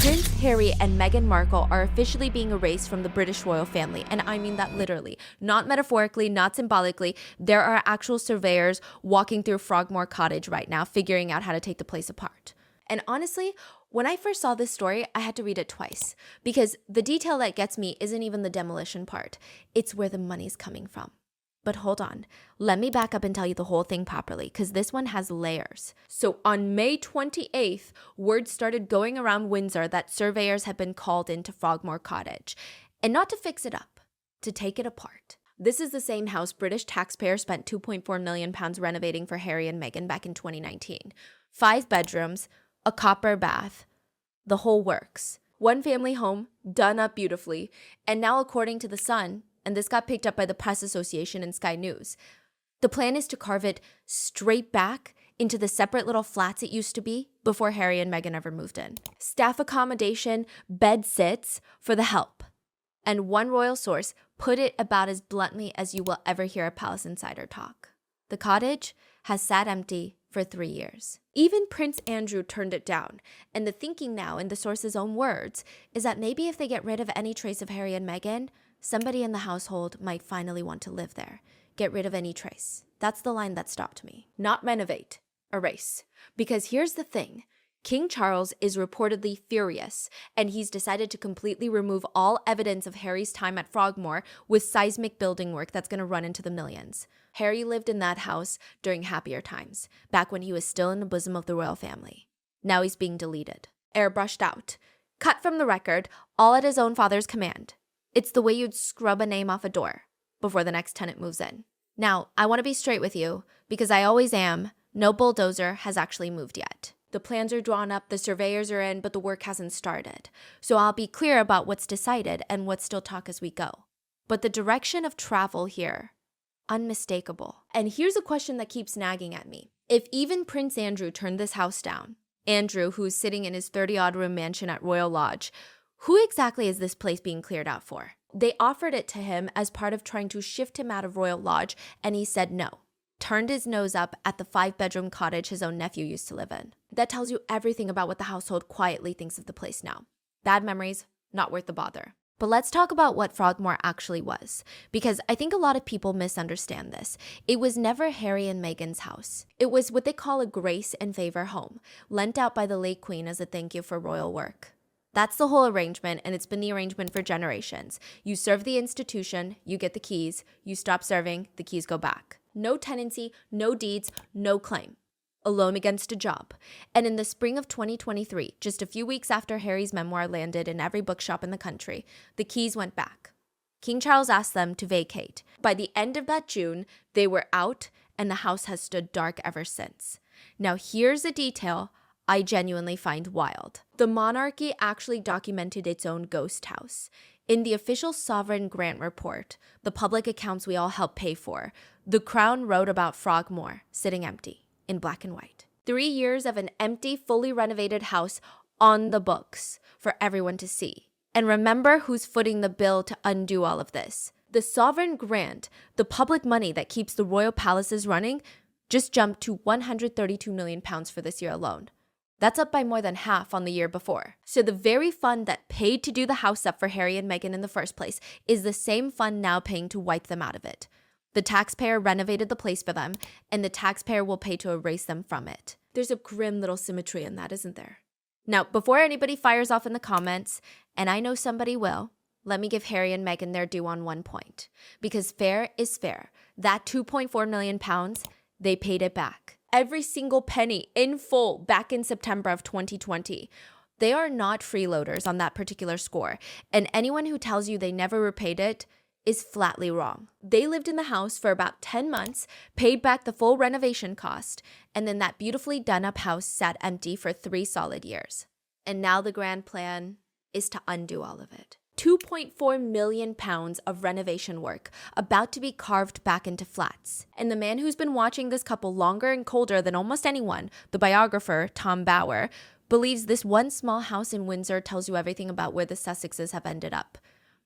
Prince Harry and Meghan Markle are officially being erased from the British royal family, and I mean that literally, not metaphorically, not symbolically. There are actual surveyors walking through Frogmore Cottage right now, figuring out how to take the place apart. And honestly, when I first saw this story, I had to read it twice, because the detail that gets me isn't even the demolition part. It's where the money's coming from. But hold on, let me back up and tell you the whole thing properly, because this one has layers. So on May 28th, word started going around Windsor that surveyors had been called into Frogmore Cottage. And not to fix it up, to take it apart. This is the same house British taxpayers spent £2.4 million renovating for Harry and Meghan back in 2019. 5 bedrooms, a copper bath, the whole works. One family home, done up beautifully, and now according to The Sun, and this got picked up by the Press Association and Sky News, the plan is to carve it straight back into the separate little flats it used to be before Harry and Meghan ever moved in. Staff accommodation, bed sits for the help. And one royal source put it about as bluntly as you will ever hear a palace insider talk. The cottage has sat empty for 3 years. Even Prince Andrew turned it down, and the thinking now, in the source's own words, is that maybe if they get rid of any trace of Harry and Meghan, somebody in the household might finally want to live there. Get rid of any trace. That's the line that stopped me. Not renovate, erase. Because here's the thing. King Charles is reportedly furious, and he's decided to completely remove all evidence of Harry's time at Frogmore with seismic building work that's going to run into the millions. Harry lived in that house during happier times, back when he was still in the bosom of the royal family. Now he's being deleted, airbrushed out, cut from the record, all at his own father's command. It's the way you'd scrub a name off a door before the next tenant moves in. Now, I want to be straight with you, because I always am. No bulldozer has actually moved yet. The plans are drawn up, the surveyors are in, but the work hasn't started. So I'll be clear about what's decided and what's still talk as we go. But the direction of travel here, unmistakable. And here's a question that keeps nagging at me. If even Prince Andrew turned this house down, Andrew, who's sitting in his 30-odd room mansion at Royal Lodge, who exactly is this place being cleared out for? They offered it to him as part of trying to shift him out of Royal Lodge, and he said no. Turned his nose up at the 5-bedroom cottage his own nephew used to live in. That tells you everything about what the household quietly thinks of the place now. Bad memories, not worth the bother. But let's talk about what Frogmore actually was, because I think a lot of people misunderstand this. It was never Harry and Meghan's house. It was what they call a grace and favor home, lent out by the late Queen as a thank you for royal work. That's the whole arrangement, and it's been the arrangement for generations. You serve the institution, you get the keys. You stop serving, the keys go back. No tenancy, no deeds, no claim. A loan against a job. And in the spring of 2023, just a few weeks after Harry's memoir landed in every bookshop in the country, the keys went back. King Charles asked them to vacate. By the end of that June, they were out, and the house has stood dark ever since. Now here's a detail I genuinely find wild. The monarchy actually documented its own ghost house. In the official Sovereign Grant Report, the public accounts we all help pay for, the Crown wrote about Frogmore sitting empty in black and white. 3 years of an empty, fully renovated house on the books for everyone to see. And remember who's footing the bill to undo all of this. The Sovereign Grant, the public money that keeps the royal palaces running, just jumped to £132 million for this year alone. That's up by more than half on the year before. So the very fund that paid to do the house up for Harry and Meghan in the first place is the same fund now paying to wipe them out of it. The taxpayer renovated the place for them, and the taxpayer will pay to erase them from it. There's a grim little symmetry in that, isn't there? Now, before anybody fires off in the comments, and I know somebody will, let me give Harry and Meghan their due on one point. Because fair is fair. That £2.4 million, they paid it back. Every single penny in full back in September of 2020. They are not freeloaders on that particular score, and anyone who tells you they never repaid it is flatly wrong. They lived in the house for about 10 months, paid back the full renovation cost, and then that beautifully done-up house sat empty for 3 solid years. And now the grand plan is to undo all of it. £2.4 million of renovation work about to be carved back into flats. And the man who's been watching this couple longer and colder than almost anyone, the biographer Tom Bower, believes this one small house in Windsor tells you everything about where the Sussexes have ended up.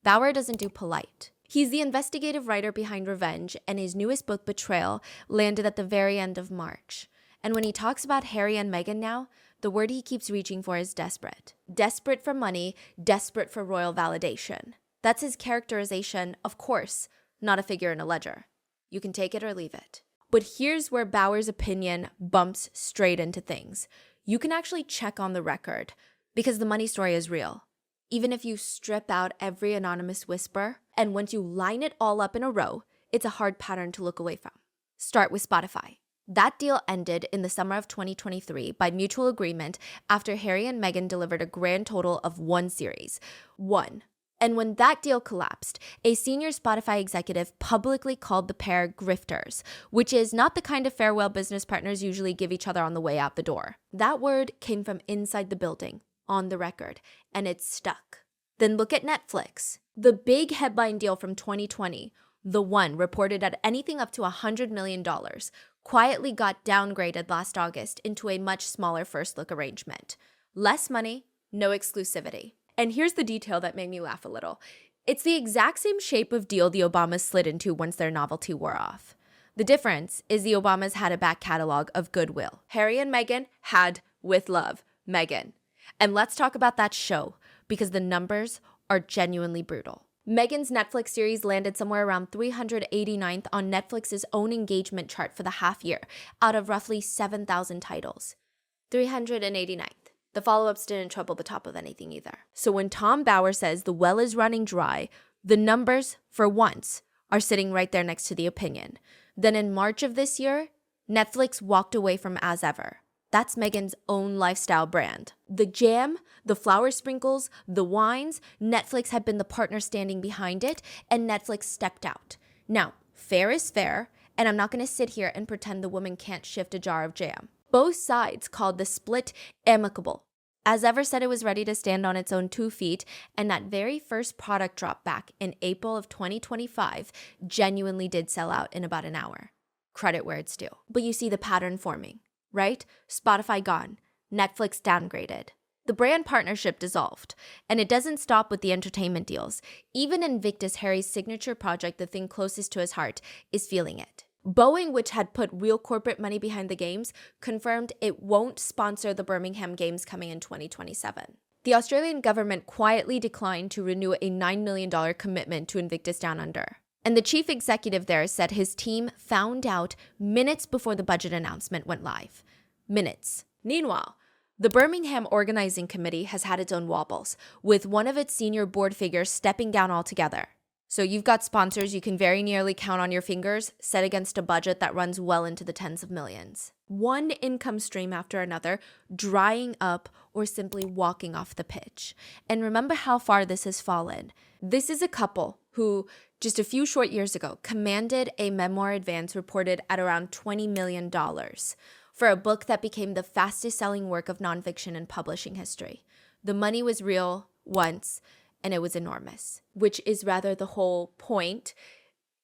Bower doesn't do polite. He's the investigative writer behind Revenge, and his newest book, Betrayal, landed at the very end of March. And when he talks about Harry and Meghan now, The word he keeps reaching for is desperate. Desperate for money, desperate for royal validation. That's his characterization, of course, not a figure in a ledger. You can take it or leave it. But here's where Bauer's opinion bumps straight into things. You can actually check on the record because the money story is real. Even if you strip out every anonymous whisper, and once you line it all up in a row, it's a hard pattern to look away from. Start with Spotify. That deal ended in the summer of 2023 by mutual agreement after Harry and Meghan delivered a grand total of one series. One. And when that deal collapsed, a senior Spotify executive publicly called the pair grifters, which is not the kind of farewell business partners usually give each other on the way out the door. That word came from inside the building, on the record, and it stuck. Then look at Netflix. The big headline deal from 2020, the one reported at anything up to $100 million, quietly got downgraded last August into a much smaller first look arrangement. Less money, no exclusivity. And here's the detail that made me laugh a little. It's the exact same shape of deal the Obamas slid into once their novelty wore off. The difference is the Obamas had a back catalog of goodwill. Harry and Meghan had, with love, Meghan. And let's talk about that show, because the numbers are genuinely brutal. Meghan's Netflix series landed somewhere around 389th on Netflix's own engagement chart for the half year, out of roughly 7,000 titles. 389th. The follow-ups didn't trouble the top of anything either. So when Tom Bauer says the well is running dry, the numbers, for once, are sitting right there next to the opinion. Then in March of this year, Netflix walked away from As Ever. That's Meghan's own lifestyle brand. The jam, the flower sprinkles, the wines, Netflix had been the partner standing behind it, and Netflix stepped out. Now, fair is fair, and I'm not going to sit here and pretend the woman can't shift a jar of jam. Both sides called the split amicable. As Ever said it was ready to stand on its own 2 feet, and that very first product drop back in April of 2025 genuinely did sell out in about an hour. Credit where it's due. But you see the pattern forming, right? Spotify gone, Netflix downgraded. The brand partnership dissolved, and it doesn't stop with the entertainment deals. Even Invictus, Harry's signature project, the thing closest to his heart, is feeling it. Boeing, which had put real corporate money behind the games, confirmed it won't sponsor the Birmingham Games coming in 2027. The Australian government quietly declined to renew a $9 million commitment to Invictus Down Under. And the chief executive there said his team found out minutes before the budget announcement went live. Minutes. Meanwhile, the Birmingham Organizing Committee has had its own wobbles, with one of its senior board figures stepping down altogether. So you've got sponsors you can very nearly count on your fingers, set against a budget that runs well into the tens of millions. One income stream after another, drying up or simply walking off the pitch. And remember how far this has fallen. This is a couple who, just a few short years ago, commanded a memoir advance reported at around $20 million for a book that became the fastest-selling work of nonfiction in publishing history. The money was real once, and it was enormous, which is rather the whole point.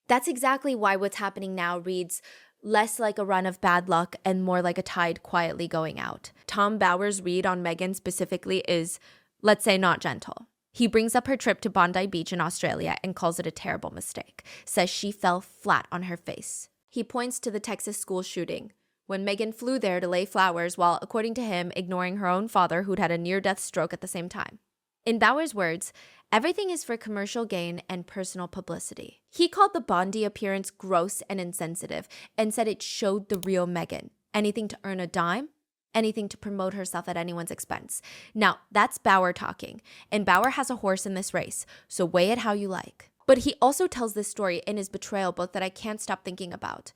That's exactly why what's happening now reads less like a run of bad luck and more like a tide quietly going out. Tom Bauer's read on Meghan specifically is, let's say, not gentle. He brings up her trip to Bondi Beach in Australia and calls it a terrible mistake, says she fell flat on her face. He points to the Texas school shooting, when Meghan flew there to lay flowers while, according to him, ignoring her own father who'd had a near-death stroke at the same time. In Bauer's words, everything is for commercial gain and personal publicity. He called the Bondi appearance gross and insensitive and said it showed the real Meghan. Anything to earn a dime, anything to promote herself at anyone's expense. Now, that's Bauer talking, and Bauer has a horse in this race, so weigh it how you like. But he also tells this story in his betrayal book that I can't stop thinking about.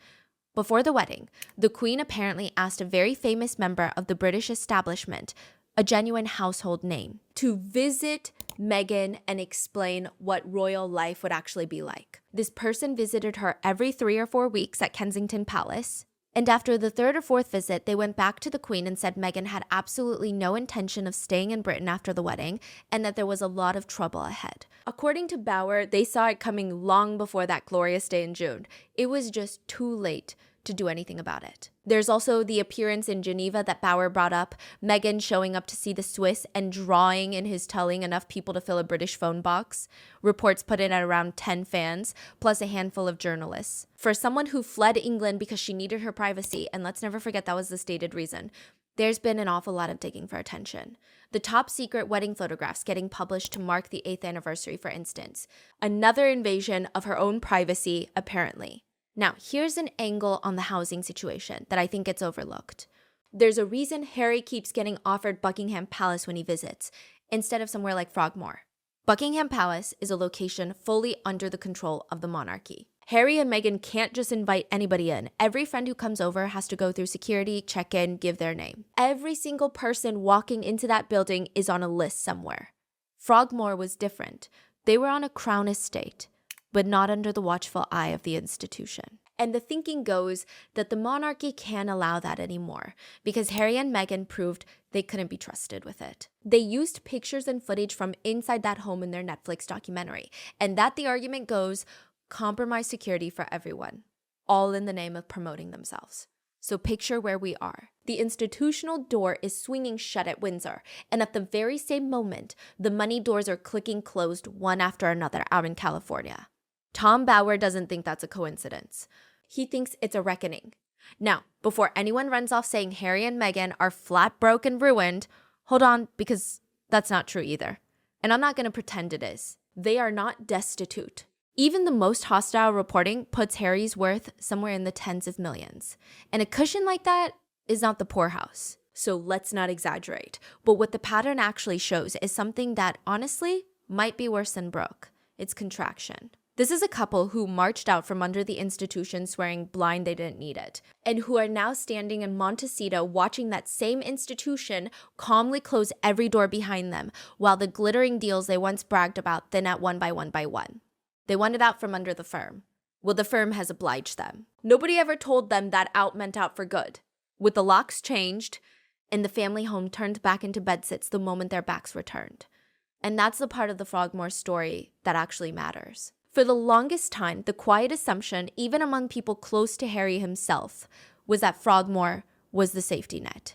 Before the wedding, the Queen apparently asked a very famous member of the British establishment, a genuine household name, to visit Meghan and explain what royal life would actually be like. This person visited her every 3 or 4 weeks at Kensington Palace, and after the 3rd or 4th visit, they went back to the Queen and said Meghan had absolutely no intention of staying in Britain after the wedding and that there was a lot of trouble ahead. According to Bauer, they saw it coming long before that glorious day in June. It was just too late to do anything about it. There's also the appearance in Geneva that Bauer brought up, Meghan showing up to see the Swiss and drawing in his telling enough people to fill a British phone box. Reports put in at around 10 fans, plus a handful of journalists. For someone who fled England because she needed her privacy, and let's never forget that was the stated reason, there's been an awful lot of digging for attention. The top secret wedding photographs getting published to mark the 8th anniversary, for instance. Another invasion of her own privacy, apparently. Now, here's an angle on the housing situation that I think gets overlooked. There's a reason Harry keeps getting offered Buckingham Palace when he visits, instead of somewhere like Frogmore. Buckingham Palace is a location fully under the control of the monarchy. Harry and Meghan can't just invite anybody in. Every friend who comes over has to go through security, check in, give their name. Every single person walking into that building is on a list somewhere. Frogmore was different. They were on a crown estate, but not under the watchful eye of the institution. And the thinking goes that the monarchy can't allow that anymore because Harry and Meghan proved they couldn't be trusted with it. They used pictures and footage from inside that home in their Netflix documentary, and that, the argument goes, compromise security for everyone, all in the name of promoting themselves. So picture where we are. The institutional door is swinging shut at Windsor, and at the very same moment, the money doors are clicking closed one after another out in California. Tom Bauer doesn't think that's a coincidence. He thinks it's a reckoning. Now, before anyone runs off saying Harry and Meghan are flat broke and ruined, hold on, because that's not true either. And I'm not going to pretend it is. They are not destitute. Even the most hostile reporting puts Harry's worth somewhere in the tens of millions. And a cushion like that is not the poorhouse. So let's not exaggerate. But what the pattern actually shows is something that honestly might be worse than broke. It's contraction. This is a couple who marched out from under the institution swearing blind they didn't need it, and who are now standing in Montecito watching that same institution calmly close every door behind them while the glittering deals they once bragged about thin out one by one by one. They wanted out from under the firm. Well, the firm has obliged them. Nobody ever told them that out meant out for good. With the locks changed and the family home turned back into bedsits the moment their backs were turned. And that's the part of the Frogmore story that actually matters. For the longest time, the quiet assumption, even among people close to Harry himself, was that Frogmore was the safety net,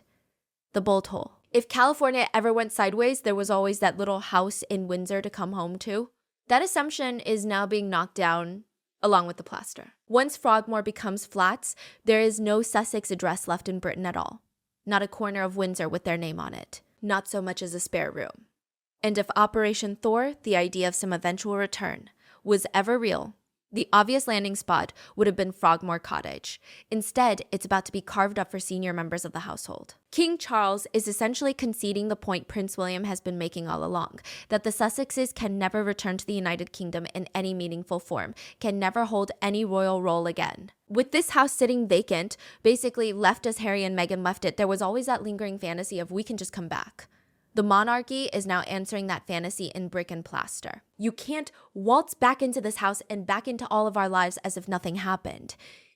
the bolt hole. If California ever went sideways, there was always that little house in Windsor to come home to. That assumption is now being knocked down along with the plaster. Once Frogmore becomes flats, there is no Sussex address left in Britain at all. Not a corner of Windsor with their name on it. Not so much as a spare room. And if Operation Thor, the idea of some eventual return, was ever real, the obvious landing spot would have been Frogmore Cottage. Instead, it's about to be carved up for senior members of the household. King Charles is essentially conceding the point Prince William has been making all along, that the Sussexes can never return to the United Kingdom in any meaningful form, can never hold any royal role again. With this house sitting vacant, basically left as Harry and Meghan left it, there was always that lingering fantasy of we can just come back. The monarchy is now answering that fantasy in brick and plaster. You can't waltz back into this house and back into all of our lives as if nothing happened.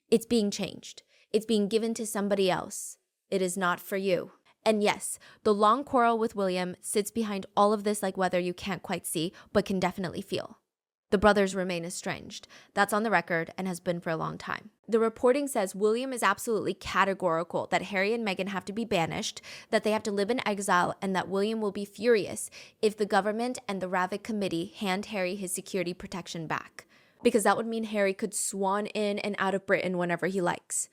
It's being changed. It's being given to somebody else. It is not for you. And yes, the long quarrel with William sits behind all of this like weather you can't quite see, but can definitely feel. The brothers remain estranged. That's on the record and has been for a long time. The reporting says William is absolutely categorical that Harry and Meghan have to be banished, that they have to live in exile, and that William will be furious if the government and the Ravic Committee hand Harry his security protection back, because that would mean Harry could swan in and out of Britain whenever he likes.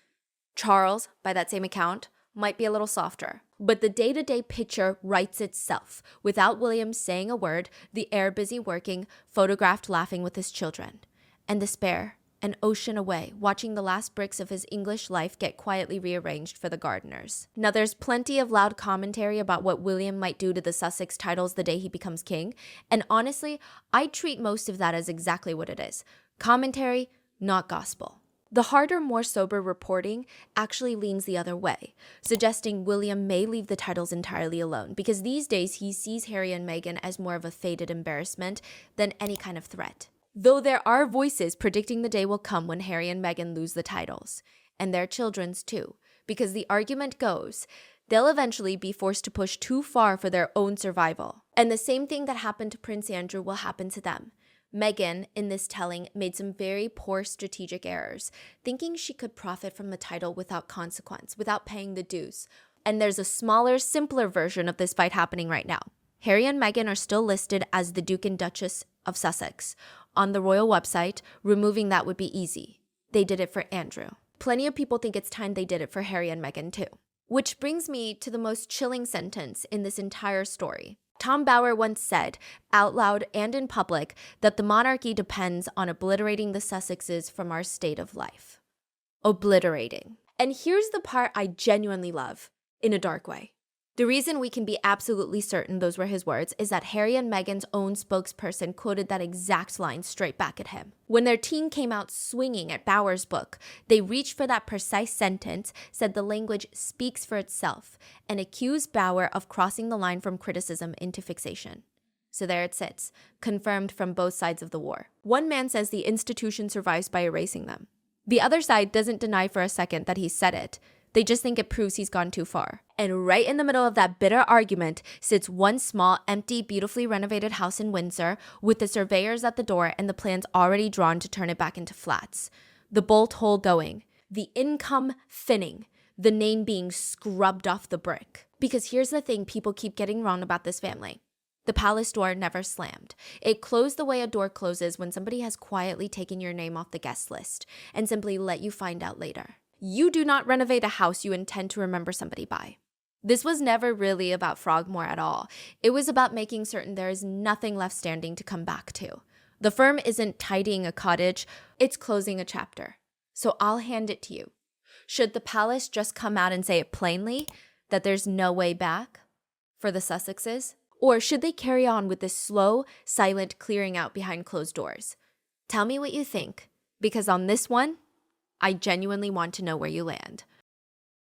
Charles, by that same account, might be a little softer. But the day-to-day picture writes itself, without William saying a word, the heir busy working, photographed laughing with his children. And despair, an ocean away, watching the last bricks of his English life get quietly rearranged for the gardeners. Now, there's plenty of loud commentary about what William might do to the Sussex titles the day he becomes king, and honestly, I treat most of that as exactly what it is. Commentary, not gospel. The harder, more sober reporting actually leans the other way, suggesting William may leave the titles entirely alone, because these days he sees Harry and Meghan as more of a faded embarrassment than any kind of threat. Though there are voices predicting the day will come when Harry and Meghan lose the titles, and their children's too, because the argument goes, they'll eventually be forced to push too far for their own survival. And the same thing that happened to Prince Andrew will happen to them. Meghan, in this telling, made some very poor strategic errors, thinking she could profit from the title without consequence, without paying the dues. And there's a smaller, simpler version of this fight happening right now. Harry and Meghan are still listed as the Duke and Duchess of Sussex. On the royal website, removing that would be easy. They did it for Andrew. Plenty of people think it's time they did it for Harry and Meghan too. Which brings me to the most chilling sentence in this entire story. Tom Bower once said, out loud and in public, that the monarchy depends on obliterating the Sussexes from our state of life. Obliterating. And here's the part I genuinely love, in a dark way. The reason we can be absolutely certain those were his words is that Harry and Meghan's own spokesperson quoted that exact line straight back at him. When their team came out swinging at Bower's book, they reached for that precise sentence, said the language speaks for itself, and accused Bower of crossing the line from criticism into fixation. So there it sits, confirmed from both sides of the war. One man says the institution survives by erasing them. The other side doesn't deny for a second that he said it. They just think it proves he's gone too far. And right in the middle of that bitter argument sits one small, empty, beautifully renovated house in Windsor with the surveyors at the door and the plans already drawn to turn it back into flats. The bolt hole going, the income thinning, the name being scrubbed off the brick. Because here's the thing people keep getting wrong about this family. The palace door never slammed. It closed the way a door closes when somebody has quietly taken your name off the guest list and simply let you find out later. You do not renovate a house you intend to remember somebody by. This was never really about Frogmore at all. It was about making certain there is nothing left standing to come back to. The firm isn't tidying a cottage, it's closing a chapter. So I'll hand it to you. Should the palace just come out and say it plainly, that there's no way back for the Sussexes? Or should they carry on with this slow, silent clearing out behind closed doors? Tell me what you think, because on this one, I genuinely want to know where you land.